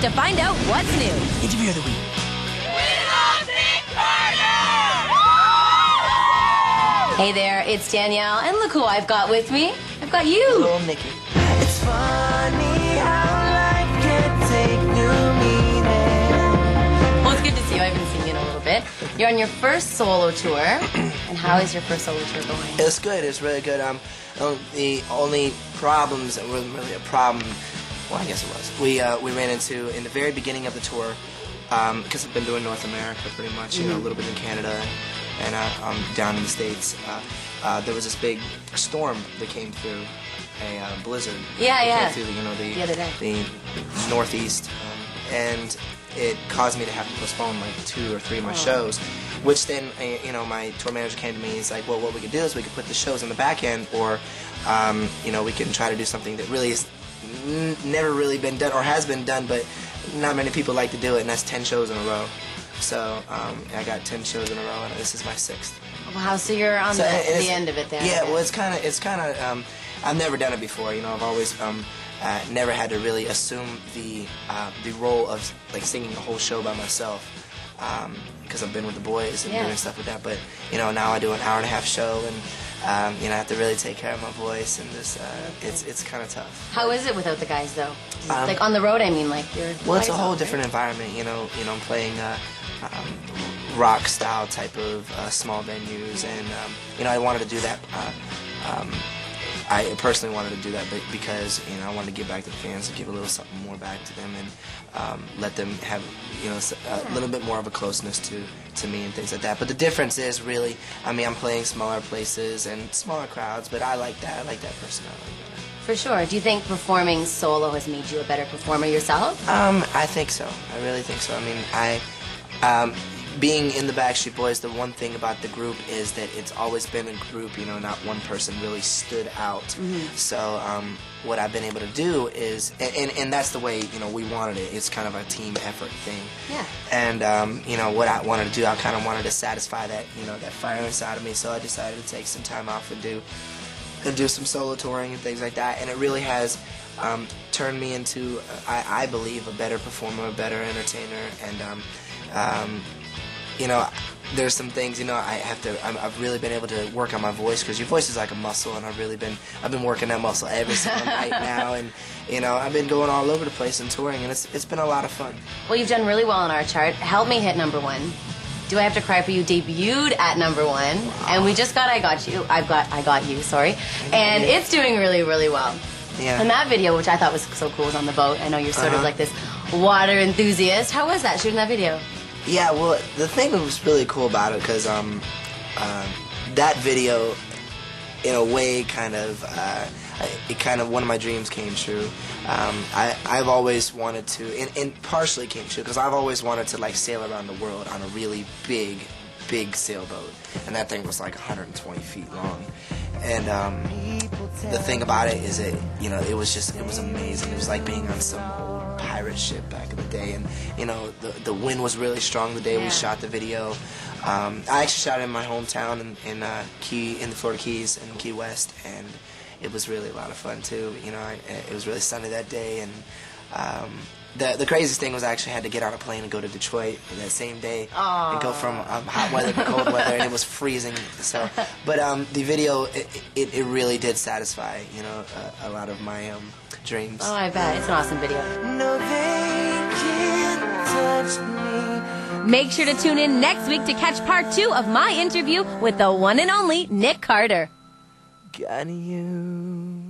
to find out what's new. Interview of the week. Hey there, it's Danielle, and look who I've got with me. I've got you. Hello, Nikki. It's funny how life can take new meaning. Well, it's good to see you. I haven't seen you in a little bit. You're on your first solo tour. And how is your first solo tour going? It's good. It's really good. The only problems, it wasn't really a problem. Well, I guess it was. We ran into in the very beginning of the tour, because I've been doing North America pretty much, you know, a little bit in Canada, and down in the States. There was this big storm that came through, a blizzard. Yeah. Came through The other day. the northeast, and it caused me to have to postpone like 2 or 3 of my shows. Which then, you know, my tour manager came to me and he's like, well, what we could do is we could put the shows in the back end, or, you know, we can try to do something that really has never really been done, or has been done, but not many people like to do it, and that's 10 shows in a row. So I got 10 shows in a row, and this is my 6th. Wow, so you're on the end of it there. Yeah, well, it's kind of, I've never done it before, you know, I've always, never had to really assume the role of, like, singing a whole show by myself. Because I've been with the boys and doing stuff with that, but you know, now I do an hour-and-a-half show, and you know, I have to really take care of my voice, and this it's kind of tough. How is it without the guys though? Like on the road, I mean, like you're. Well, it's a whole different environment, you know. I'm playing rock style type of small venues, and you know, I wanted to do that. I personally wanted to do that because, you know, I wanted to give back to the fans and give a little something more back to them, and let them have, you know, a little bit more of a closeness to me and things like that. But the difference is really, I mean, I'm playing smaller places and smaller crowds, but I like that. I like that personality better. For sure. Do you think performing solo has made you a better performer yourself? I think so. I really think so. I mean, being in the Backstreet Boys, the one thing about the group is that it's always been a group, you know, not one person really stood out. So what I've been able to do is, and that's the way, you know, we wanted it. It's kind of a team effort thing. Yeah. And, you know, what I wanted to do, I kind of wanted to satisfy that, you know, that fire inside of me. So I decided to take some time off and do some solo touring and things like that. And it really has turned me into, I believe, a better performer, a better entertainer, and you know, there's some things, you know, I've really been able to work on my voice, because your voice is like a muscle, and I've been working that muscle every single night now, and, you know, I've been going all over the place and touring, and it's been a lot of fun. Well, you've done really well on our chart. Help me hit #1. Do I Have to Cry For You debuted at #1, wow. And we just got I Got You, sorry, and it's doing really, really well. Yeah. And that video, which I thought was so cool, was on the boat. I know you're sort of like this water enthusiast. How was that, shooting that video? Yeah, well, the thing that was really cool about it, because that video, in a way, kind of one of my dreams came true. I've always wanted to, and partially came true, because I've always wanted to, like, sail around the world on a really big sailboat, and that thing was like 120 feet long. And the thing about it is that, you know, it was amazing. It was like being on some old pirate ship back in the day, and, you know, the wind was really strong the day we shot the video. I actually shot it in my hometown in the Florida Keys in Key West, and it was really a lot of fun too. You know, it was really sunny that day, and the craziest thing was I actually had to get on a plane and go to Detroit that same day and go from hot weather to cold weather, and it was freezing. So, but the video, it really did satisfy, you know, a lot of my dreams. Oh, I bet. It's an awesome video. No, they can't touch me. Make sure to tune in next week to catch part 2 of my interview with the one and only Nick Carter. Got you.